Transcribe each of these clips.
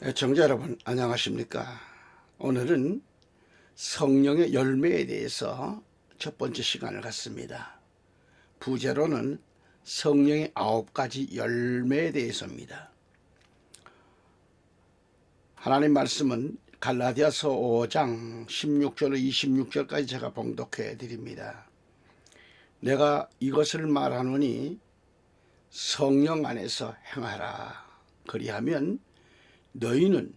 애청자 여러분 안녕하십니까? 오늘은 성령의 열매에 대해서 첫 번째 시간을 갖습니다. 부제로는 성령의 9가지 열매에 대해서입니다. 하나님 말씀은 갈라디아서 5장 16절로 26절까지 제가 봉독해 드립니다. 내가 이것을 말하노니 성령 안에서 행하라. 그리하면 너희는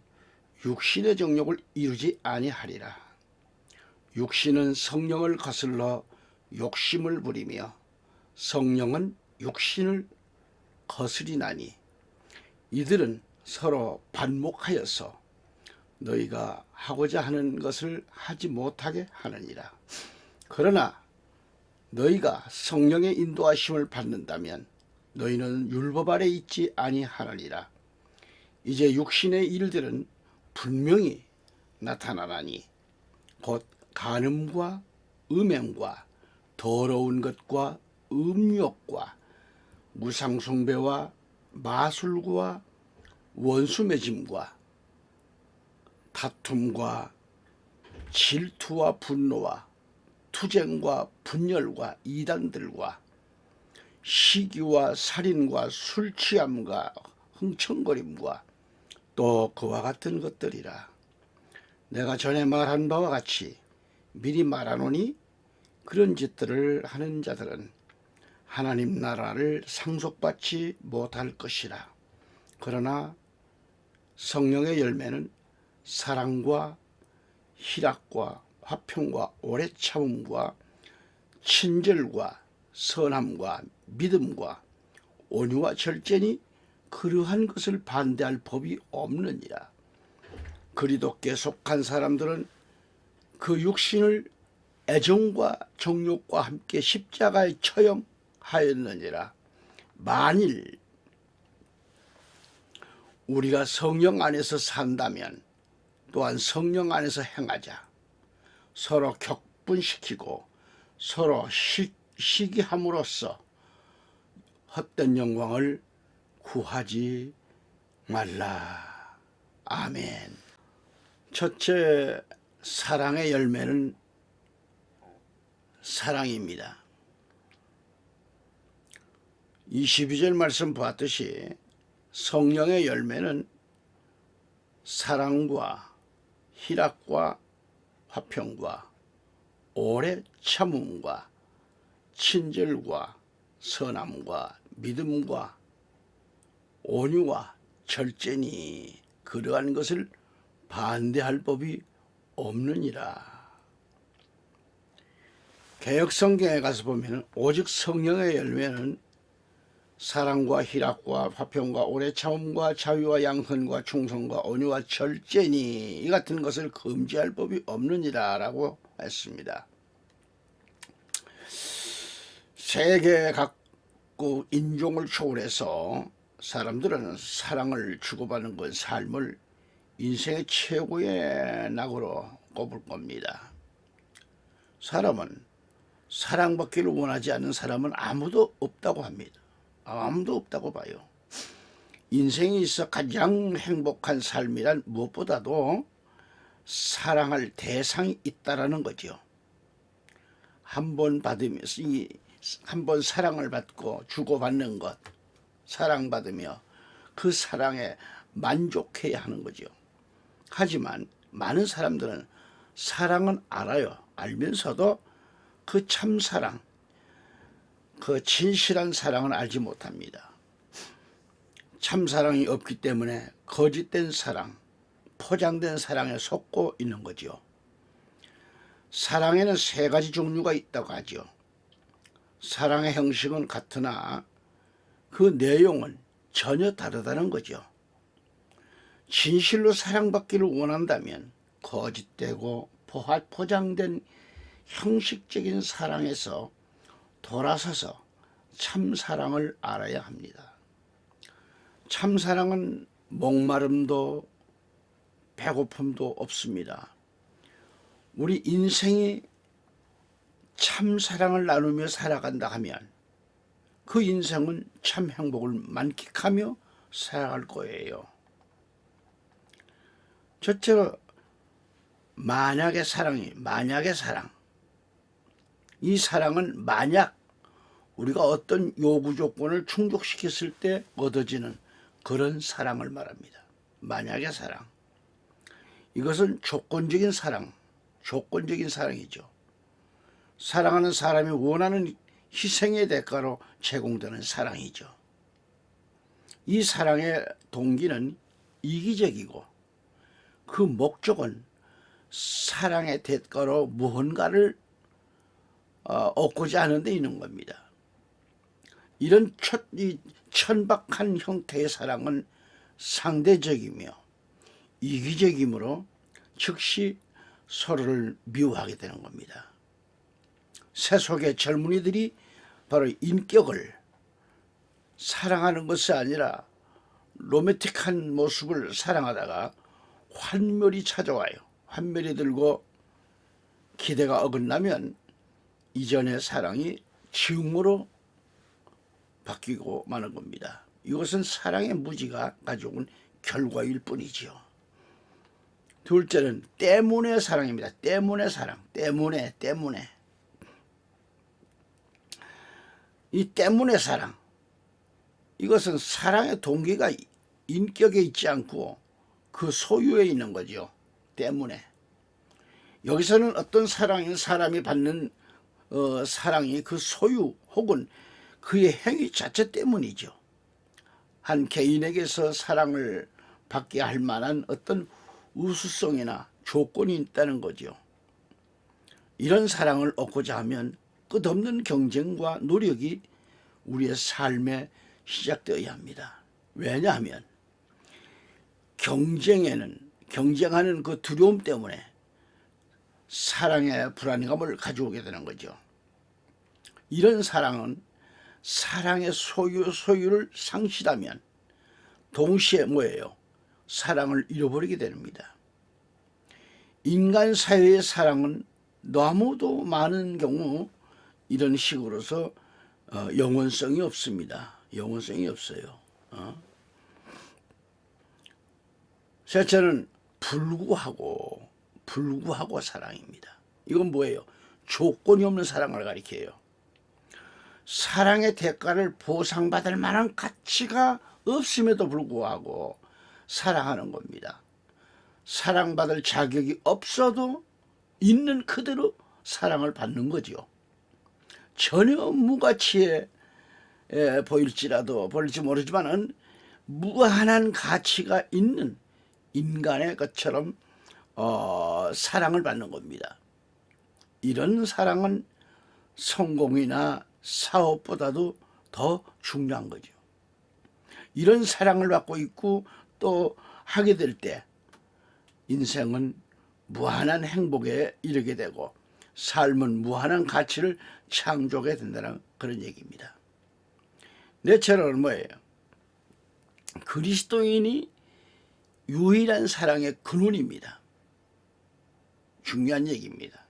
육신의 정욕을 이루지 아니하리라. 육신은 성령을 거슬러 욕심을 부리며 성령은 육신을 거스리나니 이들은 서로 반목하여서 너희가 하고자 하는 것을 하지 못하게 하느니라. 그러나 너희가 성령의 인도하심을 받는다면 너희는 율법 아래 있지 아니하느니라. 이제 육신의 일들은 분명히 나타나나니 곧 간음과 음행과 더러운 것과 음욕과 우상숭배와 마술과 원수맺음과 다툼과 질투와 분노와 투쟁과 분열과 이단들과 시기와 살인과 술취함과 흥청거림과 또 그와 같은 것들이라. 내가 전에 말한 바와 같이 미리 말하노니 그런 짓들을 하는 자들은 하나님 나라를 상속받지 못할 것이라. 그러나 성령의 열매는 사랑과 희락과 화평과 오래 참음과 친절과 선함과 믿음과 온유와 절제니 그러한 것을 반대할 법이 없느니라. 그리스도께 속한 사람들은 그 육신을 애정과 정욕과 함께 십자가에 처형하였느니라. 만일 우리가 성령 안에서 산다면 또한 성령 안에서 행하자. 서로 격분시키고 서로 시기함으로써 헛된 영광을 구하지 말라. 아멘. 첫째, 사랑의 열매는 사랑입니다. 22절 말씀 보았듯이 성령의 열매는 사랑과 희락과 화평과 오래 참음과 친절과 선함과 믿음과 온유와 절제니 그러한 것을 반대할 법이 없느니라. 개역성경에 가서 보면 오직 성령의 열매는 사랑과 희락과 화평과 오래 참음과 자유와 양선과 충성과 온유와 절제니 이 같은 것을 금지할 법이 없느니라 라고 했습니다. 세계 각국 인종을 초월해서 사람들은 사랑을 주고받는 건 삶을 인생의 최고의 낙으로 꼽을 겁니다. 사람은 사랑받기를 원하지 않는 사람은 아무도 없다고 합니다. 아무도 없다고 봐요. 인생에 있어 가장 행복한 삶이란 무엇보다도 사랑할 대상이 있다라는 거죠. 한 번 받으면서 한 번 사랑을 받고 주고받는 것, 사랑받으며 그 사랑에 만족해야 하는 거죠. 하지만 많은 사람들은 사랑은 알아요. 알면서도 그 참사랑, 그 진실한 사랑은 알지 못합니다. 참사랑이 없기 때문에 거짓된 사랑, 포장된 사랑에 속고 있는 거죠. 사랑에는 3가지 종류가 있다고 하죠. 사랑의 형식은 같으나 그 내용은 전혀 다르다는 거죠. 진실로 사랑받기를 원한다면 거짓되고 포장된 형식적인 사랑에서 돌아서서 참사랑을 알아야 합니다. 참사랑은 목마름도 배고픔도 없습니다. 우리 인생이 참사랑을 나누며 살아간다 하면 그 인생은 참 행복을 만끽하며 살아갈 거예요. 첫째로 만약의 사랑이, 만약의 사랑. 이 사랑은 만약 우리가 어떤 요구 조건을 충족시켰을 때 얻어지는 그런 사랑을 말합니다. 만약의 사랑. 이것은 조건적인 사랑, 조건적인 사랑이죠. 사랑하는 사람이 원하는 희생의 대가로 제공되는 사랑이죠. 이 사랑의 동기는 이기적이고 그 목적은 사랑의 대가로 무언가를 얻고자 하는 데 있는 겁니다. 이런 천박한 형태의 사랑은 상대적이며 이기적이므로 즉시 서로를 미워하게 되는 겁니다. 세속의 젊은이들이 바로 인격을 사랑하는 것이 아니라 로맨틱한 모습을 사랑하다가 환멸이 찾아와요. 환멸이 들고 기대가 어긋나면 이전의 사랑이 증오로 바뀌고 마는 겁니다. 이것은 사랑의 무지가 가져온 결과일 뿐이지요. 둘째는 때문에 사랑입니다. 때문에 사랑. 때문에. 이 때문에 사랑. 이것은 사랑의 동기가 인격에 있지 않고 그 소유에 있는 거죠. 때문에. 여기서는 어떤 사람이 받는 사랑이 그 소유 혹은 그의 행위 자체 때문이죠. 한 개인에게서 사랑을 받게 할 만한 어떤 우수성이나 조건이 있다는 거죠. 이런 사랑을 얻고자 하면 끝없는 경쟁과 노력이 우리의 삶에 시작되어야 합니다. 왜냐하면 경쟁하는 그 두려움 때문에 사랑의 불안감을 가져오게 되는 거죠. 이런 사랑은 사랑의 소유를 상실하면 동시에 뭐예요? 사랑을 잃어버리게 됩니다. 인간 사회의 사랑은 너무도 많은 경우 이런 식으로서 영원성이 없습니다. 영원성이 없어요. 셋째는 불구하고 사랑입니다. 이건 뭐예요? 조건이 없는 사랑을 가리켜요. 사랑의 대가를 보상받을 만한 가치가 없음에도 불구하고 사랑하는 겁니다. 사랑받을 자격이 없어도 있는 그대로 사랑을 받는 거죠. 전혀 무가치해 보일지 모르지만은 무한한 가치가 있는 인간의 것처럼 사랑을 받는 겁니다. 이런 사랑은 성공이나 사업보다도 더 중요한 거죠. 이런 사랑을 받고 있고 또 하게 될 때 인생은 무한한 행복에 이르게 되고 삶은 무한한 가치를 창조하게 된다는 그런 얘기입니다. 넷째로는 뭐예요? 그리스도인이 유일한 사랑의 근원입니다. 중요한 얘기입니다.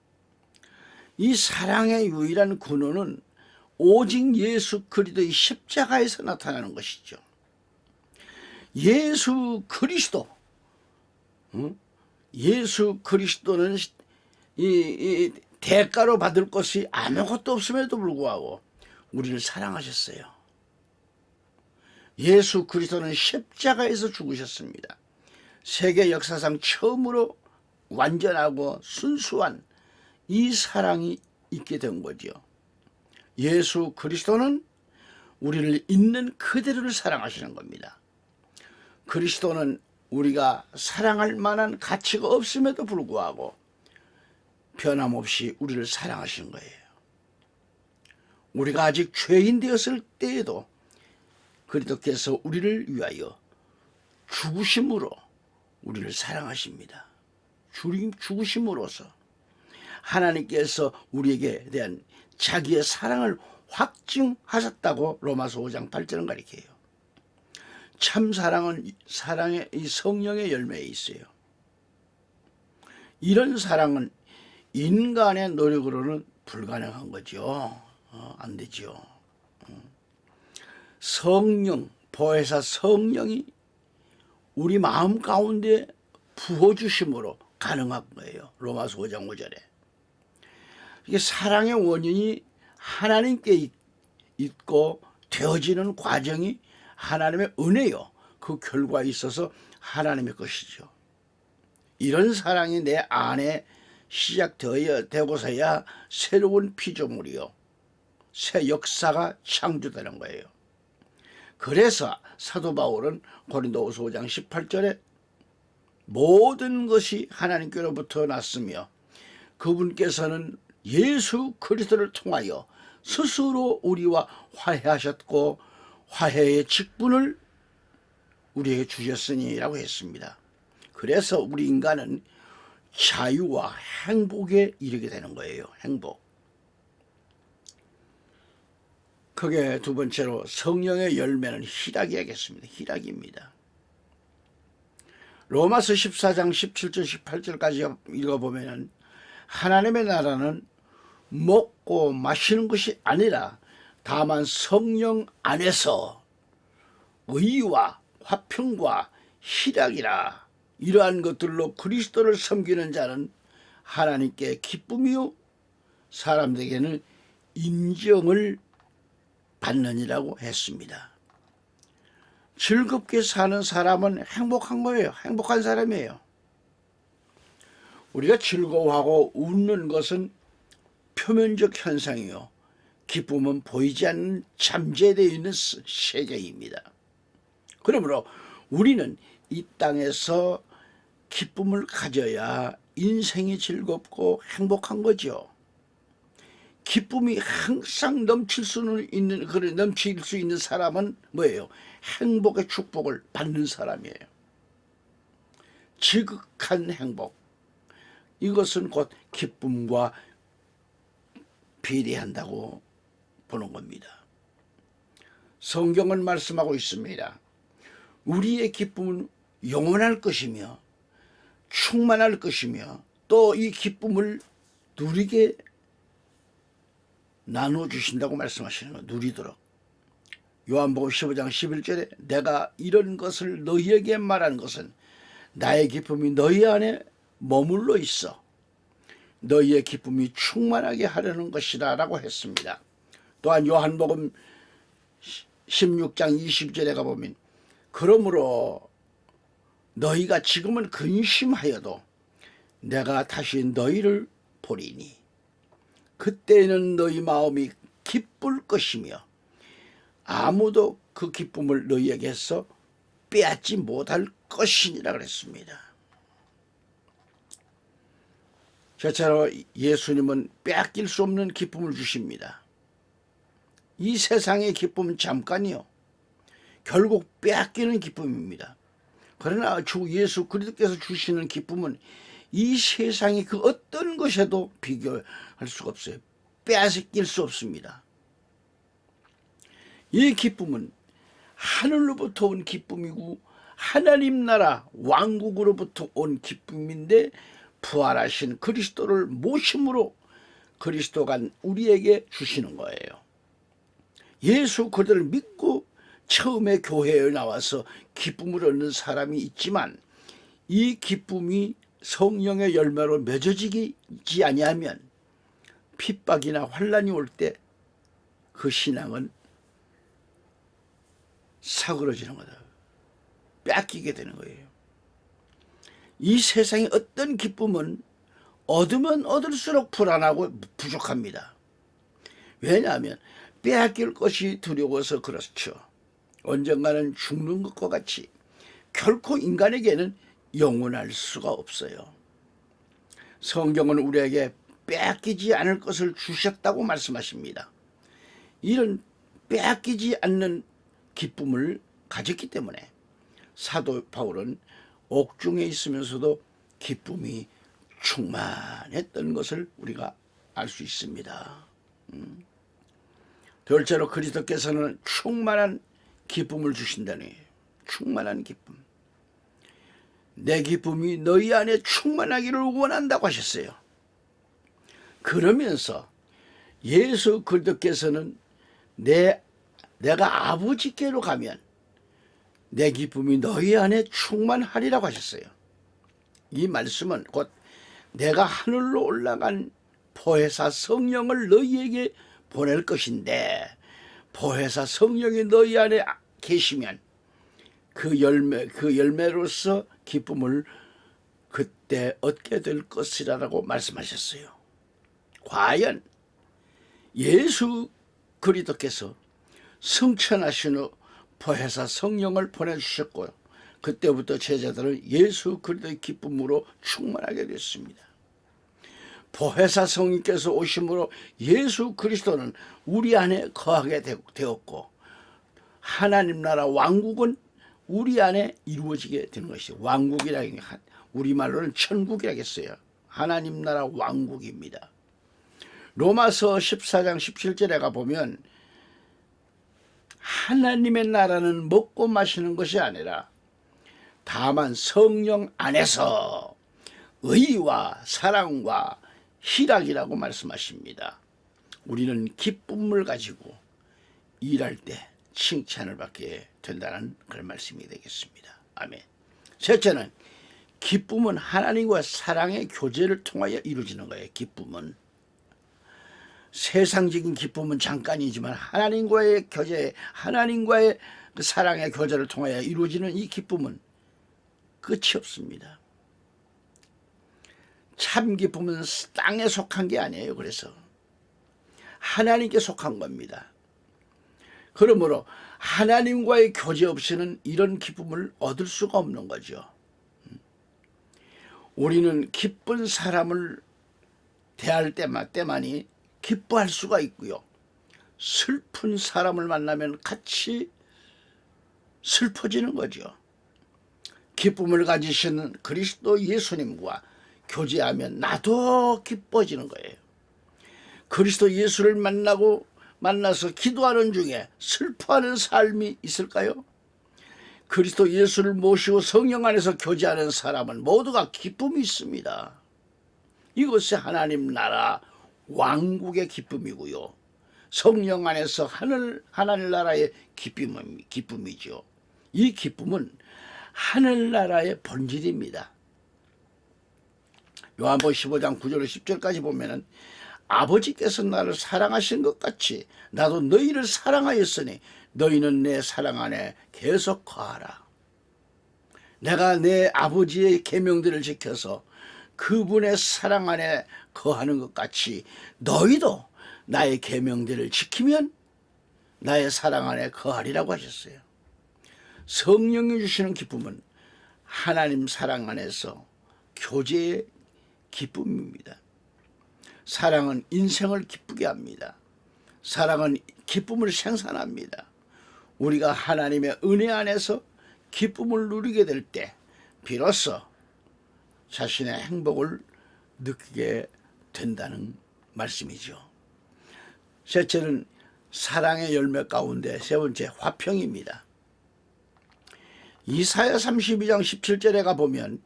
이 사랑의 유일한 근원은 오직 예수 그리스도의 십자가에서 나타나는 것이죠. 예수 그리스도는 이 대가로 받을 것이 아무것도 없음에도 불구하고 우리를 사랑하셨어요. 예수 그리스도는 십자가에서 죽으셨습니다. 세계 역사상 처음으로 완전하고 순수한 이 사랑이 있게 된 거죠. 예수 그리스도는 우리를 있는 그대로를 사랑하시는 겁니다. 그리스도는 우리가 사랑할 만한 가치가 없음에도 불구하고 변함없이 우리를 사랑하시는 거예요. 우리가 아직 죄인 되었을 때에도 그리스도께서 우리를 위하여 죽으심으로 우리를 사랑하십니다. 죽으심으로써 하나님께서 우리에게 대한 자기의 사랑을 확증하셨다고 로마서 5장 8절은 가리켜요. 참 사랑은 사랑의 이 성령의 열매에 있어요. 이런 사랑은 인간의 노력으로는 불가능한 거죠. 안 되죠. 성령, 보혜사 성령이 우리 마음 가운데 부어주심으로 가능한 거예요. 로마서 5장 5절에. 이게 사랑의 원인이 하나님께 있고 되어지는 과정이 하나님의 은혜요. 그 결과에 있어서 하나님의 것이죠. 이런 사랑이 내 안에 시작되고서야 새로운 피조물이요, 새 역사가 창조되는 거예요. 그래서 사도 바울은 고린도후서 5장 18절에 모든 것이 하나님께로부터 났으며 그분께서는 예수 그리스도를 통하여 스스로 우리와 화해하셨고 화해의 직분을 우리에게 주셨으니라고 했습니다. 그래서 우리 인간은 자유와 행복에 이르게 되는 거예요. 행복. 그게 두 번째로 성령의 열매는 희락이야겠습니다. 희락입니다. 로마서 14장 17절 18절까지 읽어보면 하나님의 나라는 먹고 마시는 것이 아니라 다만 성령 안에서 의와 화평과 희락이라. 이러한 것들로 그리스도를 섬기는 자는 하나님께 기쁨이요 사람들에게는 인정을 받느니라고 했습니다. 즐겁게 사는 사람은 행복한 거예요. 행복한 사람이에요. 우리가 즐거워하고 웃는 것은 표면적 현상이요, 기쁨은 보이지 않는 잠재되어 있는 세계입니다. 그러므로 우리는 이 땅에서 기쁨을 가져야 인생이 즐겁고 행복한 거죠. 기쁨이 항상 넘칠 수 있는 사람은 뭐예요? 행복의 축복을 받는 사람이에요. 지극한 행복, 이것은 곧 기쁨과 비례한다고 보는 겁니다. 성경은 말씀하고 있습니다. 우리의 기쁨은 영원할 것이며 충만할 것이며 또 이 기쁨을 누리게 나눠주신다고 말씀하시는 거예요. 누리도록. 요한복음 15장 11절에 내가 이런 것을 너희에게 말하는 것은 나의 기쁨이 너희 안에 머물러 있어 너희의 기쁨이 충만하게 하려는 것이라 라고 했습니다. 또한 요한복음 16장 20절에 가보면 그러므로 너희가 지금은 근심하여도 내가 다시 너희를 보리니 그때는 너희 마음이 기쁠 것이며 아무도 그 기쁨을 너희에게서 빼앗지 못할 것이니라 그랬습니다. 저처럼 예수님은 빼앗길 수 없는 기쁨을 주십니다. 이 세상의 기쁨은 잠깐이요, 결국 빼앗기는 기쁨입니다. 그러나 주 예수 그리스도께서 주시는 기쁨은 이 세상의 그 어떤 것에도 비교할 수가 없어요. 빼앗길 수 없습니다. 이 기쁨은 하늘로부터 온 기쁨이고 하나님 나라 왕국으로부터 온 기쁨인데 부활하신 그리스도를 모심으로 그리스도가 우리에게 주시는 거예요. 예수 그리스도를 믿고 처음에 교회에 나와서 기쁨을 얻는 사람이 있지만 이 기쁨이 성령의 열매로 맺어지지 아니하면 핍박이나 환난이 올 때 그 신앙은 사그러지는 거다. 뺏기게 되는 거예요. 이 세상의 어떤 기쁨은 얻으면 얻을수록 불안하고 부족합니다. 왜냐하면 빼앗길 것이 두려워서 그렇죠. 언젠가는 죽는 것과 같이 결코 인간에게는 영원할 수가 없어요. 성경은 우리에게 빼앗기지 않을 것을 주셨다고 말씀하십니다. 이런 빼앗기지 않는 기쁨을 가졌기 때문에 사도 바울은 옥중에 있으면서도 기쁨이 충만했던 것을 우리가 알 수 있습니다. 둘째로 그리스도께서는 충만한 기쁨을 주신다니. 충만한 기쁨. 내 기쁨이 너희 안에 충만하기를 원한다고 하셨어요. 그러면서 예수 그리스도께서는 내가 아버지께로 가면 내 기쁨이 너희 안에 충만하리라고 하셨어요. 이 말씀은 곧 내가 하늘로 올라간 보혜사 성령을 너희에게 보낼 것인데, 보혜사 성령이 너희 안에 계시면 그 열매로서 기쁨을 그때 얻게 될 것이라고 말씀하셨어요. 과연 예수 그리스도께서 승천하신 후 보혜사 성령을 보내주셨고, 그때부터 제자들은 예수 그리스도의 기쁨으로 충만하게 됐습니다. 보혜사 성령께서 오심으로 예수 그리스도는 우리 안에 거하게 되었고, 하나님 나라 왕국은 우리 안에 이루어지게 되는 것이죠. 왕국이라는 게 우리말로는 천국이라겠어요. 하나님 나라 왕국입니다. 로마서 14장 17절에 가보면 하나님의 나라는 먹고 마시는 것이 아니라 다만 성령 안에서 의와 사랑과 희락이라고 말씀하십니다. 우리는 기쁨을 가지고 일할 때 칭찬을 받게 된다는 그런 말씀이 되겠습니다. 아멘. 셋째는 기쁨은 하나님과 사랑의 교제를 통하여 이루어지는 거예요. 기쁨은 세상적인 기쁨은 잠깐이지만 하나님과의 교제, 하나님과의 그 사랑의 교제를 통하여 이루어지는 이 기쁨은 끝이 없습니다. 참 기쁨은 땅에 속한 게 아니에요. 그래서 하나님께 속한 겁니다. 그러므로 하나님과의 교제 없이는 이런 기쁨을 얻을 수가 없는 거죠. 우리는 기쁜 사람을 대할 때만이 기뻐할 수가 있고요, 슬픈 사람을 만나면 같이 슬퍼지는 거죠. 기쁨을 가지시는 그리스도 예수님과 교제하면 나도 기뻐지는 거예요. 그리스도 예수를 만나서 기도하는 중에 슬퍼하는 삶이 있을까요? 그리스도 예수를 모시고 성령 안에서 교제하는 사람은 모두가 기쁨이 있습니다. 이것이 하나님 나라 왕국의 기쁨이고요, 성령 안에서 하늘 나라의 기쁨이죠. 이 기쁨은 하늘나라의 본질입니다. 요한복음 15장 9절 10절까지 보면은 아버지께서 나를 사랑하신 것 같이 나도 너희를 사랑하였으니 너희는 내 사랑 안에 계속 거하라. 내가 내 아버지의 계명들을 지켜서 그분의 사랑 안에 거하는 것 같이 너희도 나의 계명들을 지키면 나의 사랑 안에 거하리라고 하셨어요. 성령이 주시는 기쁨은 하나님 사랑 안에서 교제의 기쁨입니다. 사랑은 인생을 기쁘게 합니다. 사랑은 기쁨을 생산합니다. 우리가 하나님의 은혜 안에서 기쁨을 누리게 될 때 비로소 자신의 행복을 느끼게 된다는 말씀이죠. 셋째는 사랑의 열매 가운데 세 번째 화평입니다. 이사야 32장 17절에 가보면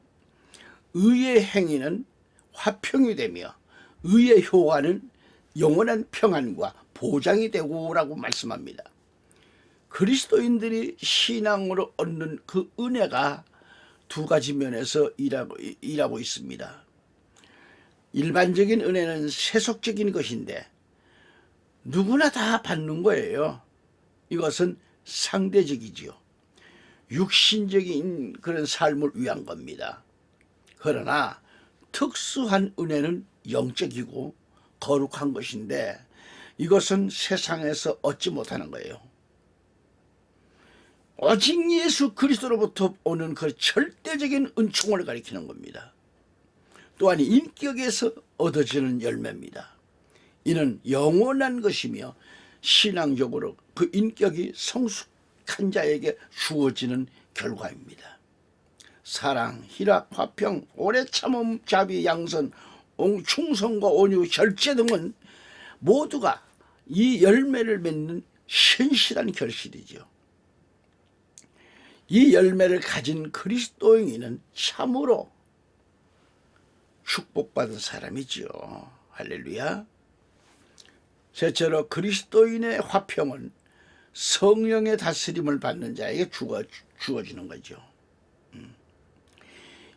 의의 행위는 화평이 되며 의의 효과는 영원한 평안과 보장이 되고라고 말씀합니다. 그리스도인들이 신앙으로 얻는 그 은혜가 두 가지 면에서 일하고 있습니다. 일반적인 은혜는 세속적인 것인데 누구나 다 받는 거예요. 이것은 상대적이지요. 육신적인 그런 삶을 위한 겁니다. 그러나 특수한 은혜는 영적이고 거룩한 것인데 이것은 세상에서 얻지 못하는 거예요. 오직 예수 그리스도로부터 오는 그 절대적인 은총을 가리키는 겁니다. 또한 인격에서 얻어지는 열매입니다. 이는 영원한 것이며 신앙적으로 그 인격이 성숙한 자에게 주어지는 결과입니다. 사랑, 희락, 화평, 오래 참음, 자비, 양선, 충성과 온유, 절제 등은 모두가 이 열매를 맺는 신실한 결실이죠. 이 열매를 가진 그리스도인은 참으로 축복받은 사람이지요. 할렐루야. 셋째로 그리스도인의 화평은 성령의 다스림을 받는 자에게 주어지는 거죠.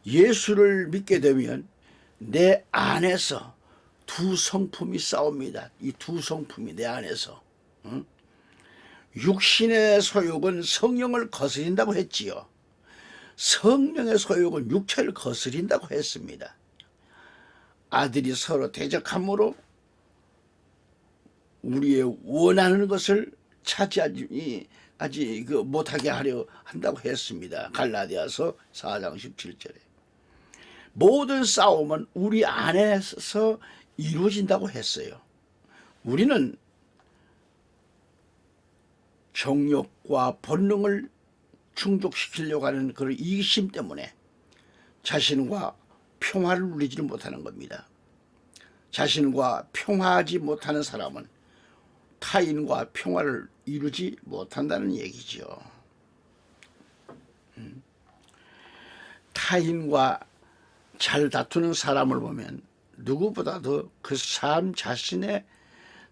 예수를 믿게 되면 내 안에서 두 성품이 싸웁니다. 이 두 성품이 내 안에서. 육신의 소욕은 성령을 거스린다고 했지요. 성령의 소욕은 육체를 거스린다고 했습니다. 아들이 서로 대적함으로 우리의 원하는 것을 차지하지 못하게 하려 한다고 했습니다. 갈라디아서 4장 17절에. 모든 싸움은 우리 안에서 이루어진다고 했어요. 우리는 정욕과 본능을 충족시키려고 하는 그런 이기심 때문에 자신과 평화를 누리지를 못하는 겁니다. 자신과 평화하지 못하는 사람은 타인과 평화를 이루지 못한다는 얘기죠. 타인과 잘 다투는 사람을 보면 누구보다도 그 사람 자신의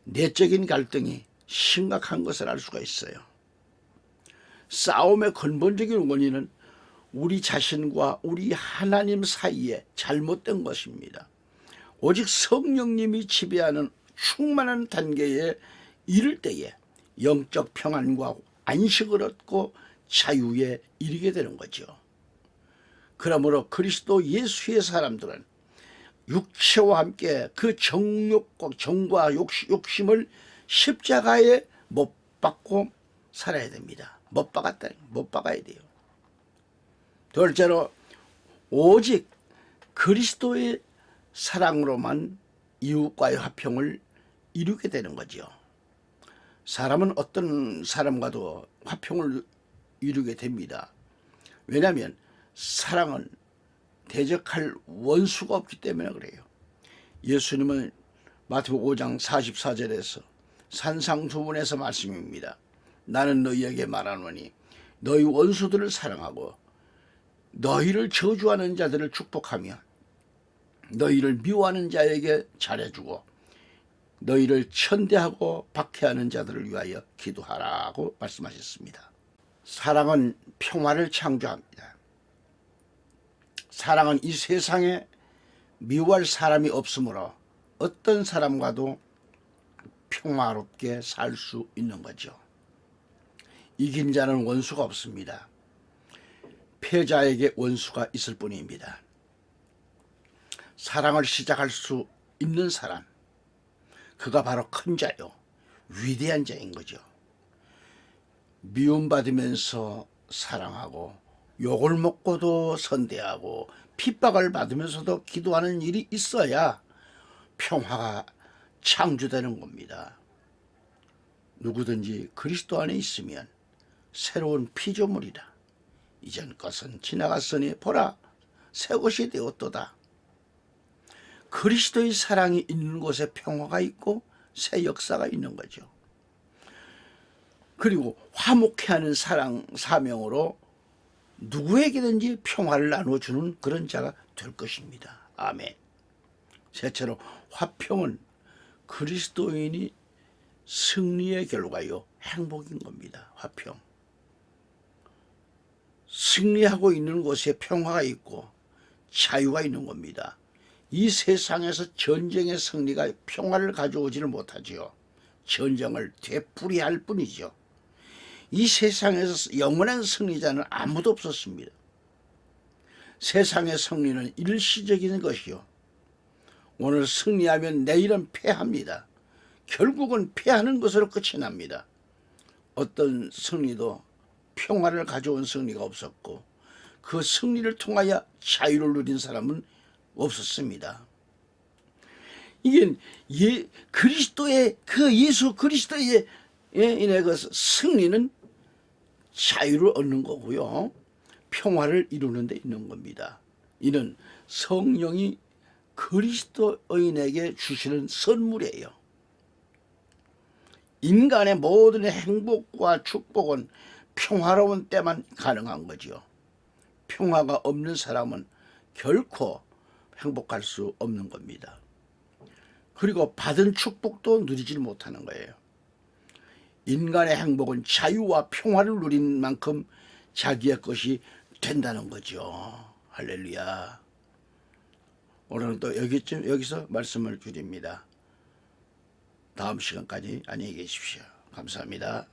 내적인 갈등이 심각한 것을 알 수가 있어요. 싸움의 근본적인 원인은 우리 자신과 우리 하나님 사이에 잘못된 것입니다. 오직 성령님이 지배하는 충만한 단계에 이를 때에 영적 평안과 안식을 얻고 자유에 이르게 되는 거죠. 그러므로 그리스도 예수의 사람들은 육체와 함께 그 정과 욕심을 십자가에 못 박고 살아야 됩니다. 못 박아야 돼요. 둘째로 오직 그리스도의 사랑으로만 이웃과의 화평을 이루게 되는 거죠. 사람은 어떤 사람과도 화평을 이루게 됩니다. 왜냐하면 사랑은 대적할 원수가 없기 때문에 그래요. 예수님은 마태복음 5장 44절에서 산상수훈에서 말씀입니다. 나는 너희에게 말하노니 너희 원수들을 사랑하고 너희를 저주하는 자들을 축복하며 너희를 미워하는 자에게 잘해주고 너희를 천대하고 박해하는 자들을 위하여 기도하라고 말씀하셨습니다. 사랑은 평화를 창조합니다. 사랑은 이 세상에 미워할 사람이 없으므로 어떤 사람과도 평화롭게 살 수 있는 거죠. 이긴 자는 원수가 없습니다. 패자에게 원수가 있을 뿐입니다. 사랑을 시작할 수 있는 사람, 그가 바로 큰 자요, 위대한 자인 거죠. 미움받으면서 사랑하고 욕을 먹고도 선대하고 핍박을 받으면서도 기도하는 일이 있어야 평화가 창조되는 겁니다. 누구든지 그리스도 안에 있으면 새로운 피조물이라. 이전 것은 지나갔으니 보라 새 것이 되었도다. 그리스도의 사랑이 있는 곳에 평화가 있고 새 역사가 있는 거죠. 그리고 화목해 하는 사랑 사명으로 누구에게든지 평화를 나눠주는 그런 자가 될 것입니다. 아멘. 셋째로 화평은 그리스도인이 승리의 결과요 행복인 겁니다. 화평. 승리하고 있는 곳에 평화가 있고 자유가 있는 겁니다. 이 세상에서 전쟁의 승리가 평화를 가져오지를 못하지요. 전쟁을 되풀이할 뿐이죠. 이 세상에서 영원한 승리자는 아무도 없었습니다. 세상의 승리는 일시적인 것이요. 오늘 승리하면 내일은 패합니다. 결국은 패하는 것으로 끝이 납니다. 어떤 승리도 평화를 가져온 승리가 없었고 그 승리를 통하여 자유를 누린 사람은 없었습니다. 이게 그리스도의 그 예수 그리스도의 인해 그 승리는 자유를 얻는 거고요. 평화를 이루는 데 있는 겁니다. 이는 성령이 그리스도인에게 주시는 선물이에요. 인간의 모든 행복과 축복은 평화로운 때만 가능한 거죠. 평화가 없는 사람은 결코 행복할 수 없는 겁니다. 그리고 받은 축복도 누리지 못하는 거예요. 인간의 행복은 자유와 평화를 누린 만큼 자기의 것이 된다는 거죠. 할렐루야. 오늘은 또 여기서 말씀을 드립니다. 다음 시간까지 안녕히 계십시오. 감사합니다.